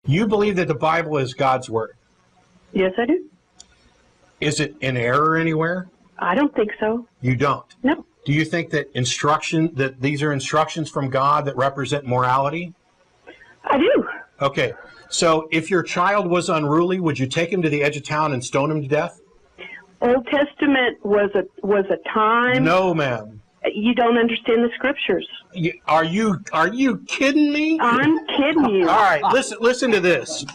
You believe that the Bible is God's Word. Yes, I do. Is it in error anywhere? I don't think so. You don't? No. Do you think that these are instructions from God that represent morality? I do. Okay. So if your child was unruly, would you take him to the edge of town and stone him to death? Old Testament was a time. No, ma'am. You don't understand the scriptures. Are you kidding me? I'm kidding you. All right, listen to this.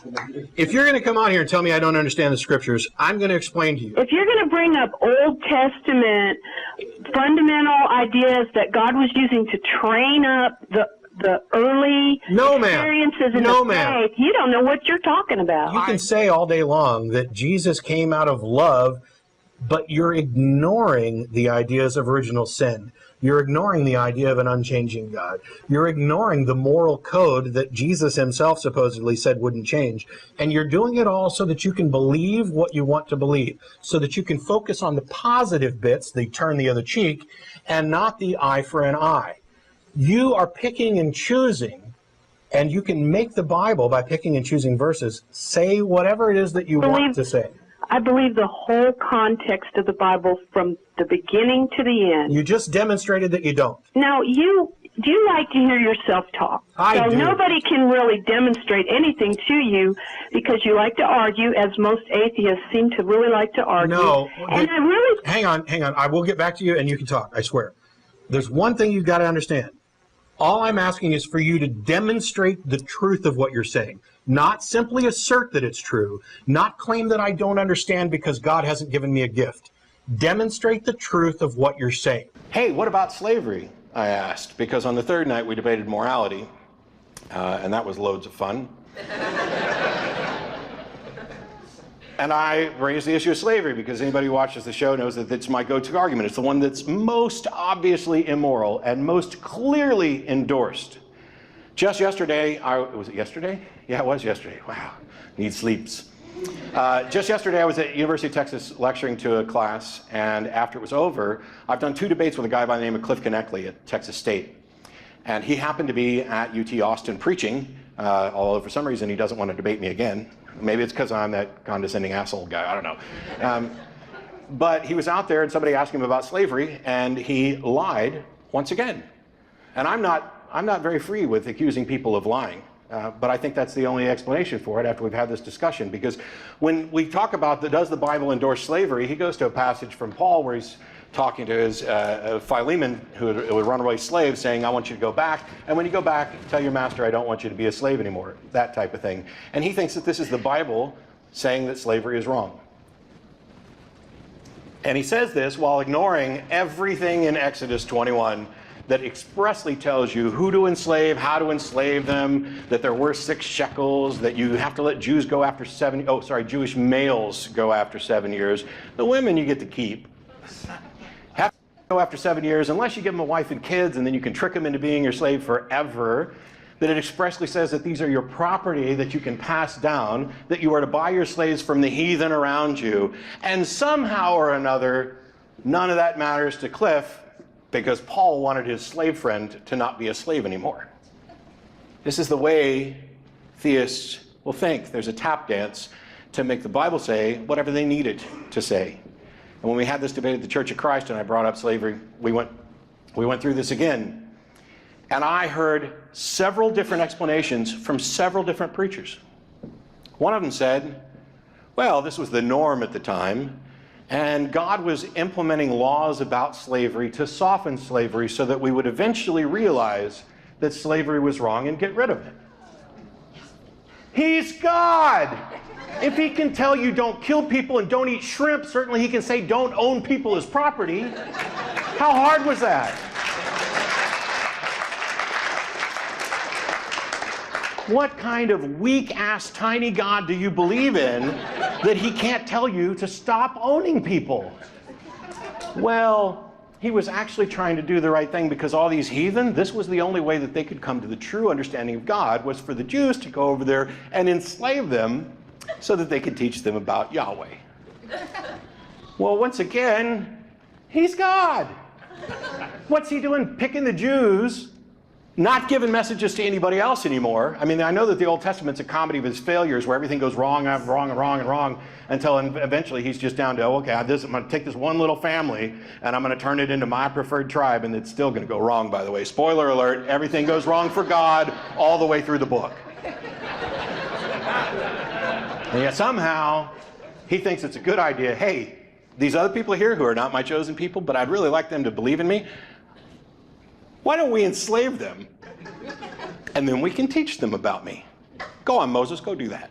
If you're going to come on here and tell me I don't understand the scriptures, I'm going to explain to you. If you're going to bring up Old Testament fundamental ideas that God was using to train up the early experiences in the faith, you don't know what you're talking about. You can say all day long that Jesus came out of love, but you're ignoring the ideas of original sin. You're ignoring the idea of an unchanging God. You're ignoring the moral code that Jesus himself supposedly said wouldn't change. And you're doing it all so that you can believe what you want to believe, so that you can focus on the positive bits, the turn the other cheek, and not the eye for an eye. You are picking and choosing, and you can make the Bible by picking and choosing verses. Say whatever it is that you want to say. I believe the whole context of the Bible from the beginning to the end. You just demonstrated that you don't. Now, do you like to hear yourself talk? I do. Nobody can really demonstrate anything to you because you like to argue, as most atheists seem to really like to argue. No. And I really... Hang on. I will get back to you and you can talk, I swear. There's one thing you've got to understand. All I'm asking is for you to demonstrate the truth of what you're saying. Not simply assert that it's true. Not claim that I don't understand because God hasn't given me a gift. Demonstrate the truth of what you're saying. Hey, what about slavery? I asked, because on the third night we debated morality, and that was loads of fun. And I raised the issue of slavery because anybody who watches the show knows that it's my go-to argument. It's the one that's most obviously immoral and most clearly endorsed. Just yesterday, was it yesterday? Yeah, it was yesterday. Wow, need sleeps. Just yesterday, I was at University of Texas lecturing to a class, and after it was over, I've done 2 debates with a guy by the name of Cliff Connectley at Texas State. And he happened to be at UT Austin preaching, although for some reason he doesn't want to debate me again. Maybe it's because I'm that condescending asshole guy, I don't know. But he was out there and somebody asked him about slavery, and he lied once again. And I'm not very free with accusing people of lying, but I think that's the only explanation for it after we've had this discussion. Because when we talk about does the Bible endorse slavery, he goes to a passage from Paul where he's talking to his Philemon, who was a runaway slave, saying, I want you to go back. And when you go back, tell your master, I don't want you to be a slave anymore, that type of thing. And he thinks that this is the Bible saying that slavery is wrong. And he says this while ignoring everything in Exodus 21 that expressly tells you who to enslave, how to enslave them, that they're worth 6 shekels, that you have to let Jewish males go after 7 years. The women you get to keep. Have to go after 7 years, unless you give them a wife and kids, and then you can trick them into being your slave forever. That it expressly says that these are your property that you can pass down, that you are to buy your slaves from the heathen around you. And somehow or another, none of that matters to Cliff, because Paul wanted his slave friend to not be a slave anymore. This is the way theists will think. There's a tap dance to make the Bible say whatever they need it to say. And when we had this debate at the Church of Christ and I brought up slavery, we went through this again. And I heard several different explanations from several different preachers. One of them said, well, this was the norm at the time, and God was implementing laws about slavery to soften slavery so that we would eventually realize that slavery was wrong and get rid of it. He's God! If he can tell you don't kill people and don't eat shrimp, certainly he can say don't own people as property. How hard was that? What kind of weak-ass tiny God do you believe in that he can't tell you to stop owning people? Well, he was actually trying to do the right thing because all these heathen, this was the only way that they could come to the true understanding of God, was for the Jews to go over there and enslave them so that they could teach them about Yahweh. Well, once again, he's God. What's he doing picking the Jews not giving messages to anybody else anymore. I mean, I know that the Old Testament's a comedy of his failures where everything goes wrong and wrong and wrong and wrong until eventually he's just down to, okay, I'm going to take this one little family and I'm going to turn it into my preferred tribe, and it's still going to go wrong, by the way. Spoiler alert, everything goes wrong for God all the way through the book. And yet somehow he thinks it's a good idea. Hey, these other people here who are not my chosen people, but I'd really like them to believe in me. Why don't we enslave them? And then we can teach them about me. Go on, Moses, go do that.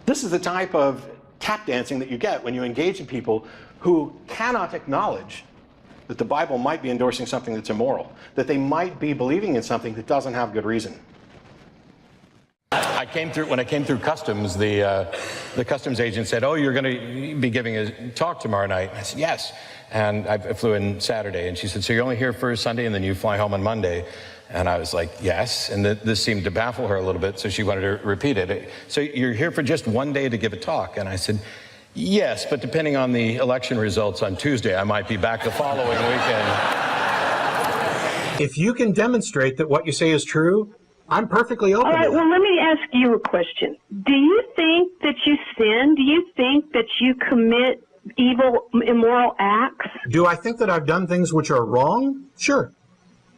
This is the type of tap dancing that you get when you engage in people who cannot acknowledge that the Bible might be endorsing something that's immoral, that they might be believing in something that doesn't have good reason. When I came through customs, the customs agent said, "Oh, you're going to be giving a talk tomorrow night." And I said, "Yes." And I flew in Saturday, and she said, "So you're only here for Sunday, and then you fly home on Monday?" And I was like, "Yes." And this seemed to baffle her a little bit, so she wanted to repeat it. "So you're here for just one day to give a talk?" And I said, "Yes, but depending on the election results on Tuesday, I might be back the following weekend." If you can demonstrate that what you say is true, I'm perfectly open. All right, to that. well, let me ask you a question. Do you think that you sin? Do you think that you commit evil, immoral acts? Do I think that I've done things which are wrong? Sure.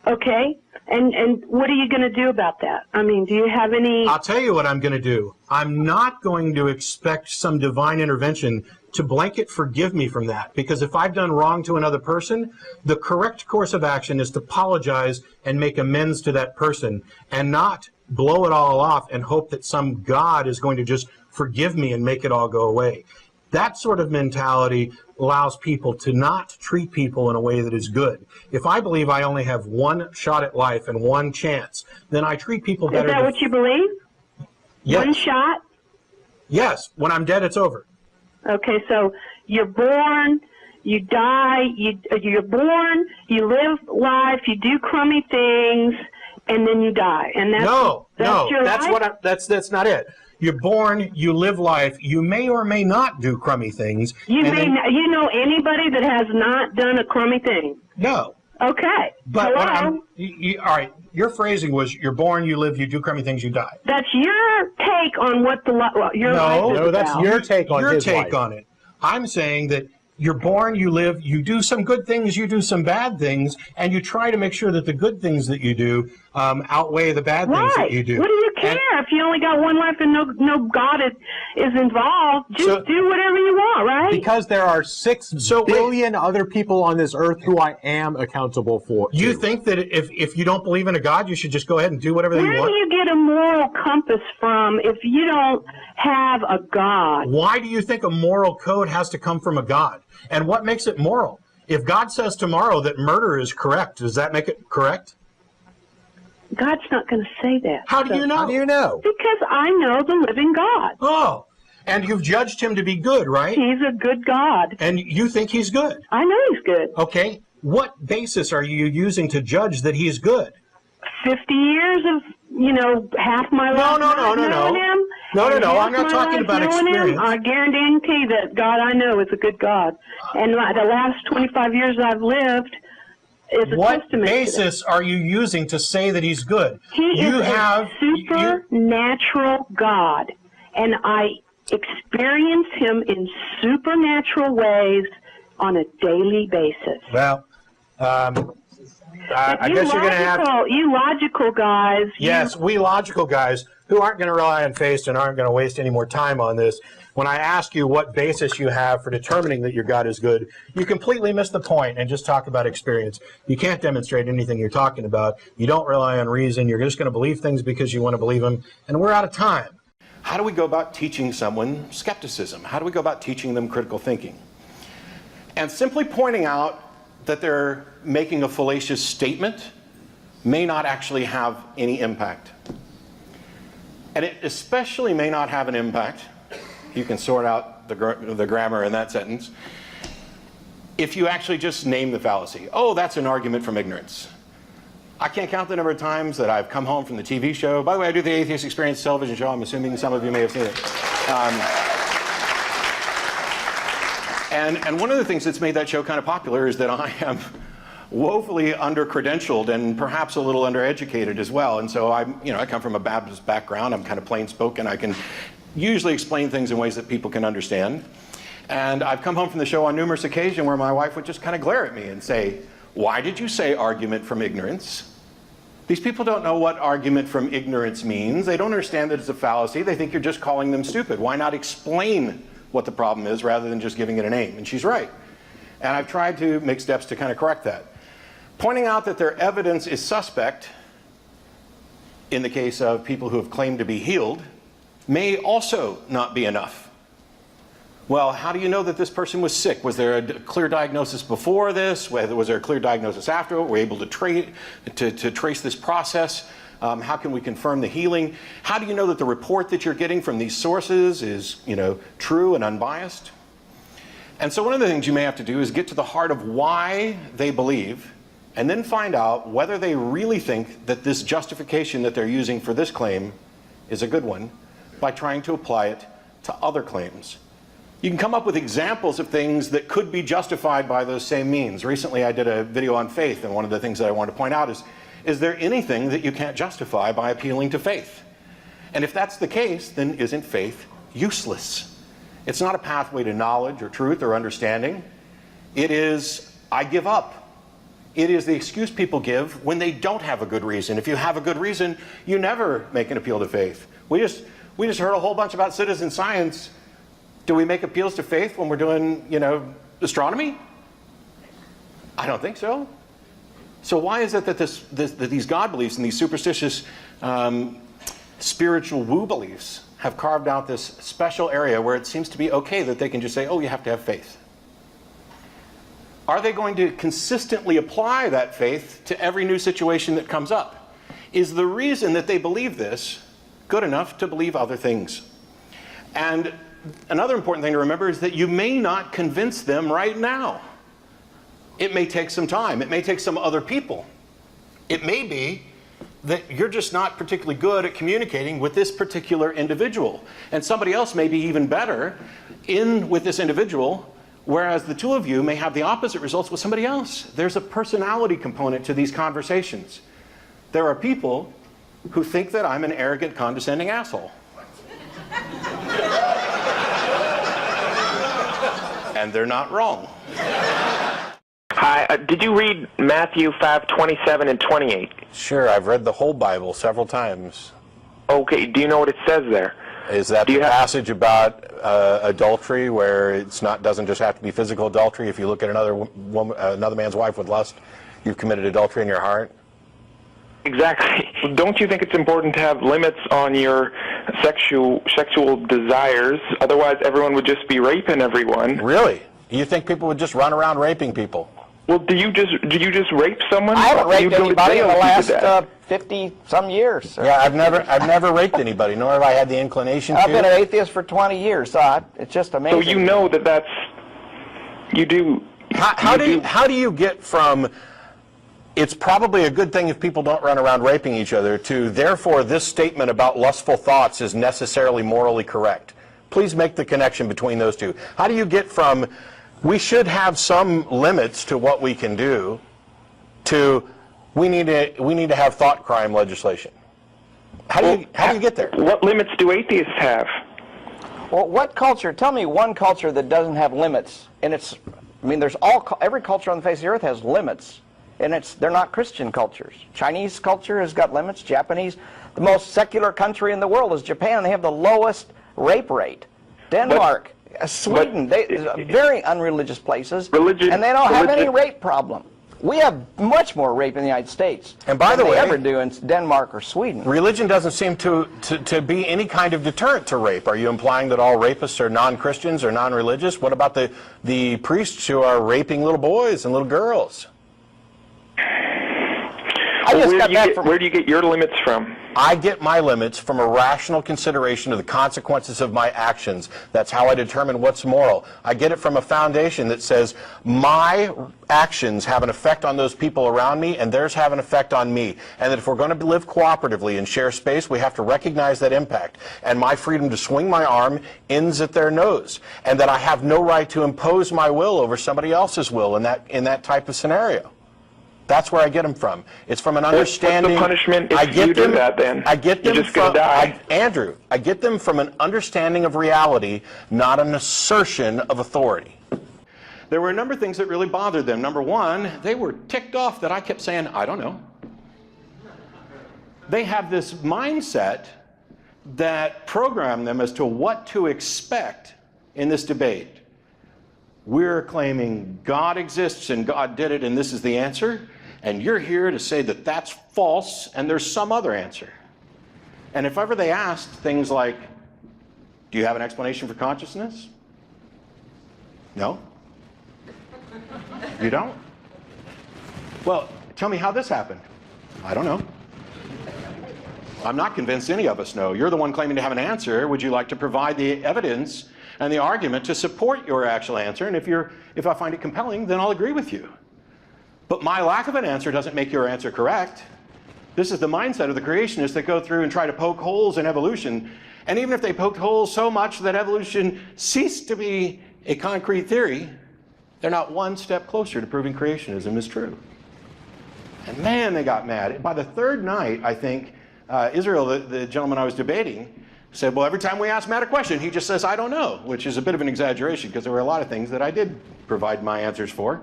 Okay. And what are you going to do about that? I mean, do you have any... I'll tell you what I'm going to do. I'm not going to expect some divine intervention to blanket forgive me from that. Because if I've done wrong to another person, the correct course of action is to apologize and make amends to that person and not blow it all off and hope that some God is going to just forgive me and make it all go away. That sort of mentality allows people to not treat people in a way that is good. If I believe I only have one shot at life and one chance, then I treat people better. Is that what you believe? Yes. One shot? Yes. When I'm dead, it's over. Okay, so you're born, you die, you're born, you live life, you do crummy things, and then you die. And that's that's not it. You're born, you live life, you may or may not do crummy things. You know anybody that has not done a crummy thing? No. Okay. But all right, your phrasing was you're born, you live, you do crummy things, you die. That's your take on what your life is No, that's about. your take on your take on it. I'm saying that you're born, you live, you do some good things, you do some bad things, and you try to make sure that the good things that you do outweigh the bad things that you do. What do you care if you only got one life and no God is involved? Just do whatever you want, right? Because there are 6 billion other people on this earth who I am accountable for. You think that if you don't believe in a God, you should just go ahead and do whatever you want? Where do you get a moral compass from if you don't have a God? Why do you think a moral code has to come from a God? And what makes it moral? If God says tomorrow that murder is correct, does that make it correct? God's not going to say that. How do you know? How do you know? Because I know the living God. Oh, and you've judged him to be good, right? He's a good God. And you think he's good? I know he's good. Okay. What basis are you using to judge that he's good? 50 years of, half my life knowing him. No. I'm not talking about experience. I guarantee that God I know is a good God. And the last 25 years I've lived is a what testament basis to that. are you using to say that he's good? He is a supernatural God. And I experience him in supernatural ways on a daily basis. Well, I guess you're going to have to... You logical guys. Yes, we logical guys who aren't going to rely on faith and aren't going to waste any more time on this. When I ask you what basis you have for determining that your God is good, you completely miss the point and just talk about experience. You can't demonstrate anything you're talking about. You don't rely on reason. You're just going to believe things because you want to believe them. And we're out of time. How do we go about teaching someone skepticism? How do we go about teaching them critical thinking? And simply pointing out that they're making a fallacious statement may not actually have any impact. And it especially may not have an impact, you can sort out the grammar in that sentence, if you actually just name the fallacy. Oh, that's an argument from ignorance. I can't count the number of times that I've come home from the TV show. By the way, I do the Atheist Experience television show. I'm assuming some of you may have seen it. And one of the things that's made that show kind of popular is that I am woefully under-credentialed and perhaps a little undereducated as well. And so I come from a Baptist background. I'm kind of plain-spoken. I can usually explain things in ways that people can understand. And I've come home from the show on numerous occasions where my wife would just kind of glare at me and say, "Why did you say argument from ignorance?" These people don't know what argument from ignorance means. They don't understand that it's a fallacy. They think you're just calling them stupid. Why not explain what the problem is rather than just giving it a name? And she's right. And I've tried to make steps to kind of correct that. Pointing out that their evidence is suspect in the case of people who have claimed to be healed may also not be enough. Well, how do you know that this person was sick? Was there a clear diagnosis before this? Was there a clear diagnosis after? Were we able to trace this process? How can we confirm the healing? How do you know that the report that you're getting from these sources is, true and unbiased? And so one of the things you may have to do is get to the heart of why they believe, and then find out whether they really think that this justification that they're using for this claim is a good one, by trying to apply it to other claims. You can come up with examples of things that could be justified by those same means. Recently I did a video on faith, and one of the things that I want to point out is there anything that you can't justify by appealing to faith? And if that's the case, then isn't faith useless? It's not a pathway to knowledge or truth or understanding. It is, I give up. It is the excuse people give when they don't have a good reason. If you have a good reason, you never make an appeal to faith. We just heard a whole bunch about citizen science. Do we make appeals to faith when we're doing, astronomy? I don't think so. So why is it that that these God beliefs and these superstitious spiritual woo beliefs have carved out this special area where it seems to be okay that they can just say, oh, you have to have faith? Are they going to consistently apply that faith to every new situation that comes up? Is the reason that they believe this good enough to believe other things? And another important thing to remember is that you may not convince them right now. It may take some time. It may take some other people. It may be that you're just not particularly good at communicating with this particular individual. And somebody else may be even better with this individual, whereas the two of you may have the opposite results with somebody else. There's a personality component to these conversations. There are people who think that I'm an arrogant, condescending asshole. And they're not wrong. Hi, did you read Matthew 5:27 and 28? Sure, I've read the whole Bible several times. Okay, do you know what it says there? Is that the passage about adultery, where doesn't just have to be physical adultery? If you look at another man's wife with lust, you've committed adultery in your heart? Exactly. Don't you think it's important to have limits on your sexual desires? Otherwise, everyone would just be raping everyone. Really? You think people would just run around raping people? Well, do you just rape someone? I haven't raped anybody in the last 50-some years. Yeah, I've never raped anybody, nor have I had the inclination to. I've been an atheist for 20 years, so it's just amazing. So you know that's you do. How do you get from it's probably a good thing if people don't run around raping each other to therefore this statement about lustful thoughts is necessarily morally correct? Please make the connection between those two. How do you get from we should have some limits to what we can do to we need to have thought crime legislation? How do you get there? What limits do atheists have? Well, what culture? Tell me one culture that doesn't have limits. And every culture on the face of the earth has limits, and they're not Christian cultures. Chinese culture has got limits. Japanese, the most secular country in the world is Japan. They have the lowest rape rate. Denmark. Sweden, very unreligious places, and they don't have any rape problem. We have much more rape in the United States and by the way, ever do in Denmark or Sweden. Religion doesn't seem to be any kind of deterrent to rape. Are you implying that all rapists are non-Christians or non-religious? What about the priests who are raping little boys and little girls? Where do you get your limits from? I get my limits from a rational consideration of the consequences of my actions. That's how I determine what's moral. I get it from a foundation that says my actions have an effect on those people around me and theirs have an effect on me. And that if we're going to live cooperatively and share space, we have to recognize that impact. And my freedom to swing my arm ends at their nose. And that I have no right to impose my will over somebody else's will in that type of scenario. That's where I get them from. It's from an understanding. What's the punishment if you do that then? I get them You're just going to die. Andrew, I get them from an understanding of reality, not an assertion of authority. There were a number of things that really bothered them. Number one, they were ticked off that I kept saying, I don't know. They have this mindset that programmed them as to what to expect in this debate. We're claiming God exists and God did it and this is the answer, and you're here to say that that's false and there's some other answer. And if ever they asked things like, do you have an explanation for consciousness? No? You don't? Well, tell me how this happened. I don't know. I'm not convinced any of us know. You're the one claiming to have an answer. Would you like to provide the evidence and the argument to support your actual answer? And if I find it compelling, then I'll agree with you. But my lack of an answer doesn't make your answer correct. This is the mindset of the creationists that go through and try to poke holes in evolution. And even if they poked holes so much that evolution ceased to be a concrete theory, they're not one step closer to proving creationism is true. And man, they got mad. By the third night, I think, Israel, the gentleman I was debating, said, well, every time we ask Matt a question, he just says, I don't know, which is a bit of an exaggeration because there were a lot of things that I did provide my answers for.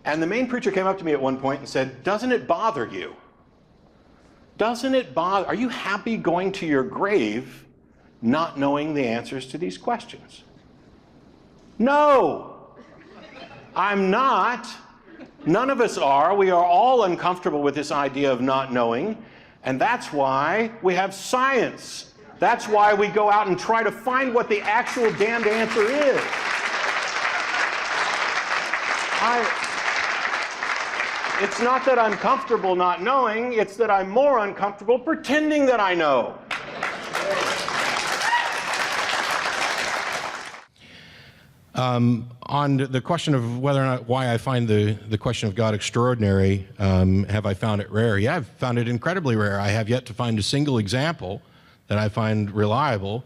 And the main preacher came up to me at one point and said, doesn't it bother you? Doesn't it bother? Are you happy going to your grave not knowing the answers to these questions? No, I'm not. None of us are. We are all uncomfortable with this idea of not knowing. And that's why we have science. That's why we go out and try to find what the actual damned answer is. It's not that I'm comfortable not knowing, it's that I'm more uncomfortable pretending that I know. On the question of whether or not why I find the question of God extraordinary, have I found it rare? Yeah, I've found it incredibly rare. I have yet to find a single example that I find reliable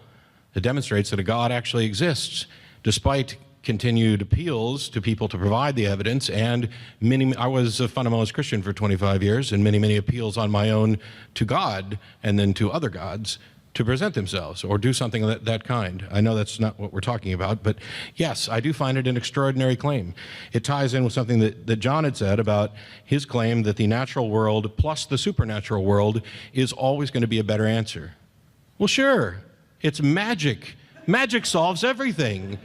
that demonstrates that a God actually exists, despite continued appeals to people to provide the evidence, and I was a fundamentalist Christian for 25 years, and many appeals on my own to God and then to other gods to present themselves or do something of that kind. I know that's not what we're talking about, but yes, I do find it an extraordinary claim. It ties in with something that John had said about his claim that the natural world plus the supernatural world is always going to be a better answer. Well, sure, it's magic. Magic solves everything.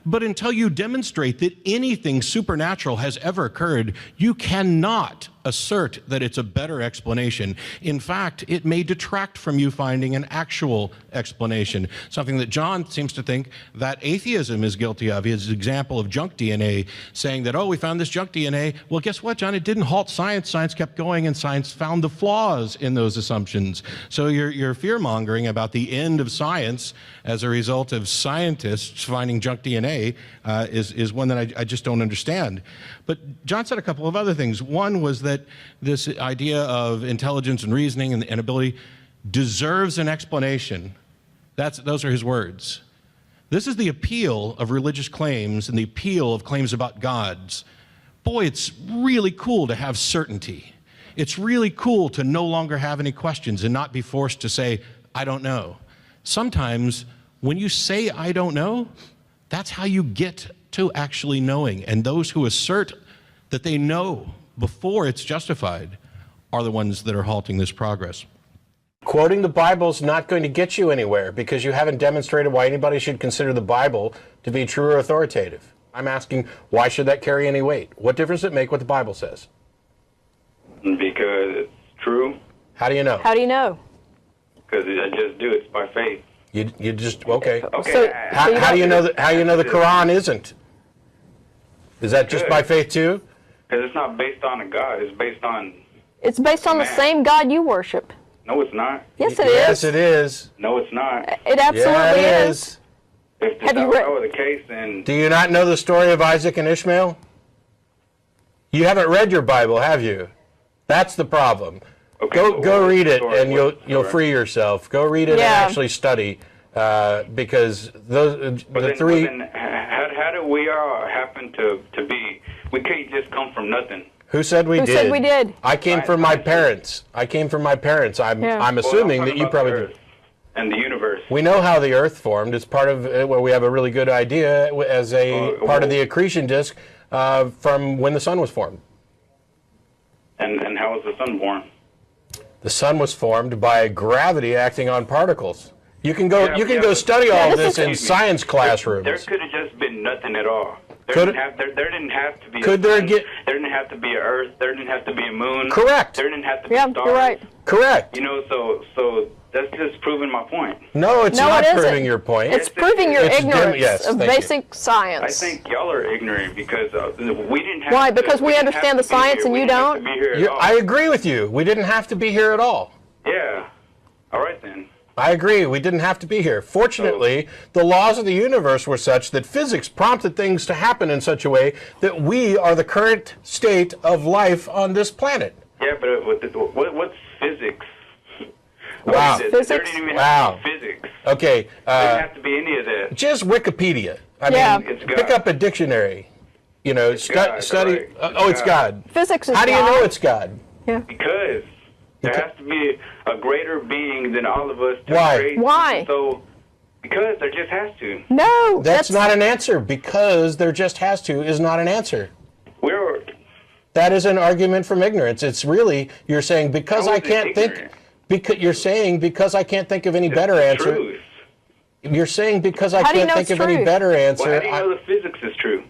But until you demonstrate that anything supernatural has ever occurred, you cannot assert that it's a better explanation. In fact, it may detract from you finding an actual explanation, something that John seems to think that atheism is guilty of. His example of junk DNA, saying that, oh, we found this junk DNA. Well, guess what, John? It didn't halt science. Science kept going, and science found the flaws in those assumptions. So you're fear-mongering about the end of science as a result of scientists finding junk DNA is one that I just don't understand. But John said a couple of other things. One was that this idea of intelligence and reasoning and ability deserves an explanation. Those are his words. This is the appeal of religious claims and the appeal of claims about gods. Boy, it's really cool to have certainty. It's really cool to no longer have any questions and not be forced to say, I don't know. Sometimes when you say, I don't know, that's how you get to actually knowing. And those who assert that they know before it's justified are the ones that are halting this progress. Quoting the Bible is not going to get you anywhere because you haven't demonstrated why anybody should consider the Bible to be true or authoritative. I'm asking, why should that carry any weight? What difference does it make what the Bible says? Because it's true. How do you know? How do you know? Because I just do. It's by faith. You just, okay. Okay. So How do you know that? How you know the Quran isn't? Is that just by faith too? Because it's not based on a God. It's based on. It's based on the same God you worship. No, it's not. Yes, it is. Yes, it is. No, it's not. It absolutely is. If that were the case, then. Do you not know the story of Isaac and Ishmael? You haven't read your Bible, have you? That's the problem. Okay, go read it, and you'll free yourself. Go read it and actually study, because those the three. How do we all happen to be? We can't just come from nothing. Who said we did? Who said we did? I came from my parents. I'm assuming that you probably did. And the universe. We know how the Earth formed. It's part of, well, we have a really good idea as a part of the accretion disk from when the sun was formed. And how was the sun born? The sun was formed by gravity acting on particles. You can go study all of this in science classrooms. There could have just been nothing at all. There didn't have to be there didn't have to be an Earth. There didn't have to be a moon. Correct. There didn't have to be stars. You're right. Correct. You know, so that's just proving my point. No, it's not proving your point. It's proving your ignorance of basic science. I think y'all are ignorant because we didn't have Why? to, Because we understand the science and you don't? I agree with you. We didn't have to be here at all. Yeah. All right then. I agree. We didn't have to be here. Fortunately, the laws of the universe were such that physics prompted things to happen in such a way that we are the current state of life on this planet. Yeah, but what's physics? Wow. There didn't even have to be physics. Okay. There didn't have to be any of that. Just Wikipedia. I mean, pick up a dictionary. You know, study. It's God. Physics is How do you know it's God? Yeah. Because there has to be a greater being than all of us. Why? So, because there just has to. No. That's not an answer. Because there just has to is not an answer. That is an argument from ignorance. It's really, you're saying because I can't think. You're saying because I can't think of any better answer. Truth. You're saying because I can't think of any better answer. Well, how do you know the physics is true?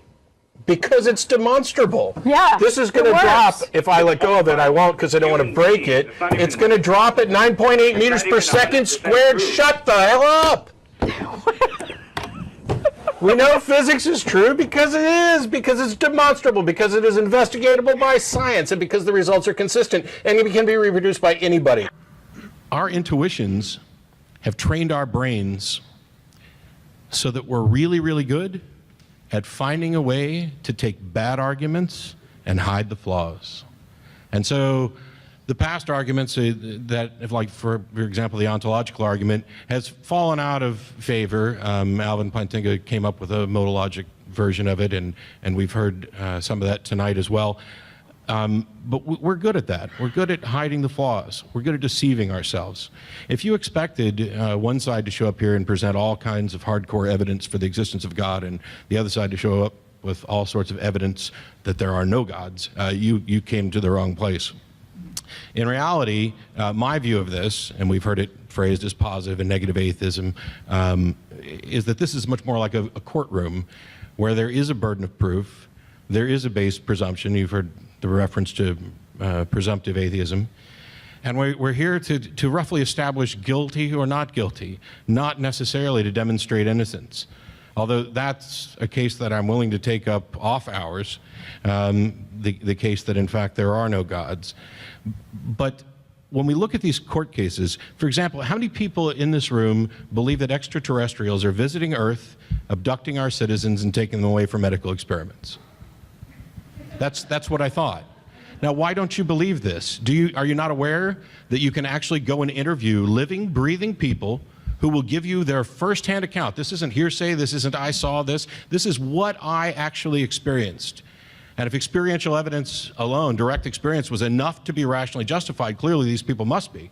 Because it's demonstrable. Yeah. This is going to drop. If I let go of it, I won't because I don't want to break it. It's going to drop at 9.8 meters per second squared. Shut the hell up. We know physics is true because it is, because it's demonstrable, because it is investigatable by science, and because the results are consistent and it can be reproduced by anybody. Our intuitions have trained our brains so that we're really, really good at finding a way to take bad arguments and hide the flaws. And so the past arguments that, if like for example, the ontological argument has fallen out of favor. Alvin Plantinga came up with a modologic version of it, and we've heard some of that tonight as well. But we're good at that. We're good at hiding the flaws. We're good at deceiving ourselves. If you expected one side to show up here and present all kinds of hardcore evidence for the existence of God and the other side to show up with all sorts of evidence that there are no gods, you came to the wrong place. In reality, my view of this, and we've heard it phrased as positive and negative atheism, is that this is much more like a courtroom where there is a burden of proof, there is a base presumption. You've heard the reference to presumptive atheism. And we're here to roughly establish guilty or not guilty, not necessarily to demonstrate innocence. Although that's a case that I'm willing to take up off hours, the case that in fact there are no gods. But when we look at these court cases, for example, how many people in this room believe that extraterrestrials are visiting Earth, abducting our citizens, and taking them away for medical experiments? That's what I thought. Now, why don't you believe this? Are you not aware that you can actually go and interview living, breathing people who will give you their firsthand account? This isn't hearsay, this isn't I saw this. This is what I actually experienced. And if experiential evidence alone, direct experience, was enough to be rationally justified, clearly these people must be.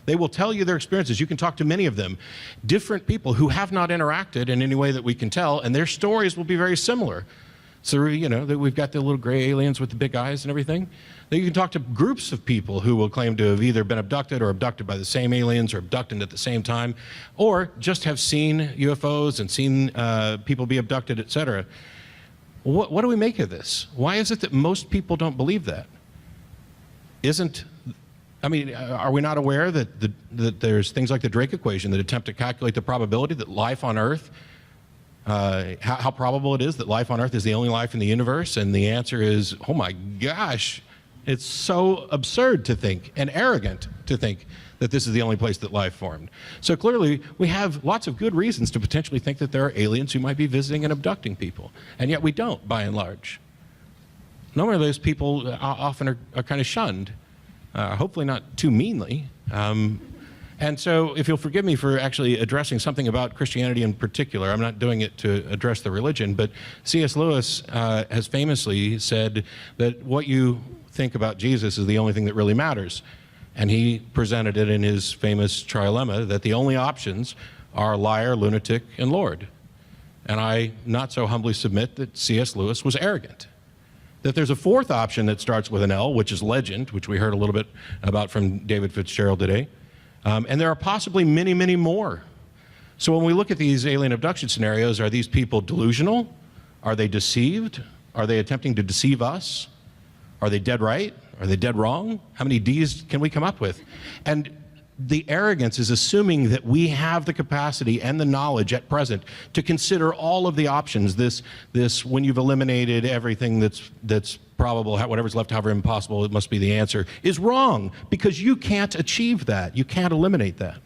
They will tell you their experiences. You can talk to many of them, different people who have not interacted in any way that we can tell, and their stories will be very similar. So, you know, that we've got the little gray aliens with the big eyes and everything. Then you can talk to groups of people who will claim to have either been abducted or abducted by the same aliens or abducted at the same time, or just have seen UFOs and seen people be abducted, etc. What do we make of this? Why is it that most people don't believe that? Are we not aware that there's things like the Drake equation that attempt to calculate the probability that life on Earth, how probable it is that life on Earth is the only life in the universe? And the answer is, oh my gosh, it's so absurd to think and arrogant to think that this is the only place that life formed. So clearly, we have lots of good reasons to potentially think that there are aliens who might be visiting and abducting people, and yet we don't, by and large. Normally, those people often are kind of shunned, hopefully not too meanly. And so, if you'll forgive me for actually addressing something about Christianity in particular, I'm not doing it to address the religion, but C.S. Lewis has famously said that what you think about Jesus is the only thing that really matters. And he presented it in his famous trilemma that the only options are liar, lunatic, and Lord. And I not so humbly submit that C.S. Lewis was arrogant. That there's a fourth option that starts with an L, which is legend, which we heard a little bit about from David Fitzgerald today. And there are possibly many, many more. So when we look at these alien abduction scenarios, are these people delusional? Are they deceived? Are they attempting to deceive us? Are they dead right? Are they dead wrong? How many D's can we come up with? And the arrogance is assuming that we have the capacity and the knowledge at present to consider all of the options. This when you've eliminated everything that's probable, whatever's left, however impossible it must be the answer, is wrong, because you can't achieve that. You can't eliminate that.